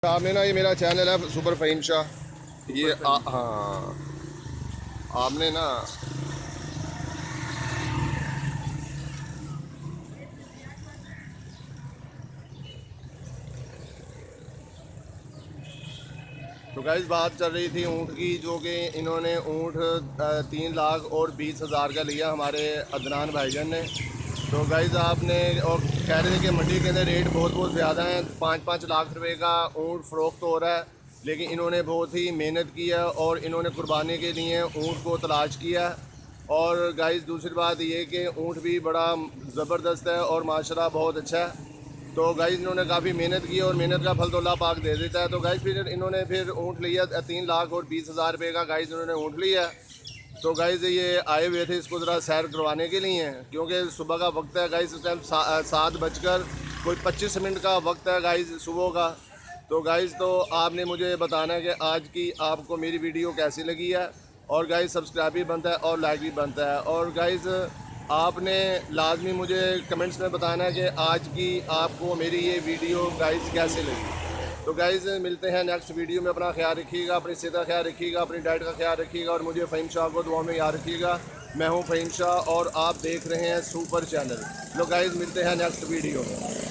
आपने ना, ये मेरा चैनल है सुपर फ़हीम शाह। ये हाँ, आपने ना, तो गाइस बात चल रही थी ऊँट की, जो कि इन्होंने ऊँट 3,20,000 का लिया हमारे अदनान भाईजान ने। तो गाइस आपने और कह रहे थे कि मंडी के अंदर रेट बहुत बहुत ज़्यादा हैं, 5-5 लाख रुपए का ऊँट फ़रोख्त हो रहा है। लेकिन इन्होंने बहुत ही मेहनत की है और इन्होंने कुर्बानी के लिए ऊँट को तलाश किया। और गाइस दूसरी बात ये कि ऊँट भी बड़ा ज़बरदस्त है और माशाल्लाह बहुत अच्छा है। तो गाइस इन्होंने काफ़ी मेहनत की और मेहनत का फल तो अल्लाह पाक दे देता है। तो गाइस फिर इन्होंने ऊँट लिया 3,20,000 रुपये का गाइस इन्होंने ऊँट लिया। तो गाइस ये आए हुए थे इसको ज़रा सैर करवाने के लिए, क्योंकि सुबह का वक्त है गाइस। इस टाइम 7 बजकर 25 मिनट का वक्त है गाइस सुबह का। तो गाइस तो आपने मुझे बताना है कि आज की आपको मेरी वीडियो कैसी लगी है। और गाइस सब्सक्राइब भी बनता है और लाइक भी बनता है। और गाइस आपने लाजमी मुझे कमेंट्स में बताना है कि आज की आपको मेरी ये वीडियो गाइस कैसे लगी। तो गाइस मिलते हैं नेक्स्ट वीडियो में। अपना ख्याल रखिएगा, अपनी सेहत का ख्याल रखिएगा, अपनी डाइट का ख्याल रखिएगा और मुझे फ़हीम शाह को दुआ में याद रखिएगा। मैं हूं फ़हीम शाह और आप देख रहे हैं सुपर चैनल। तो गाइस मिलते हैं नेक्स्ट वीडियो में।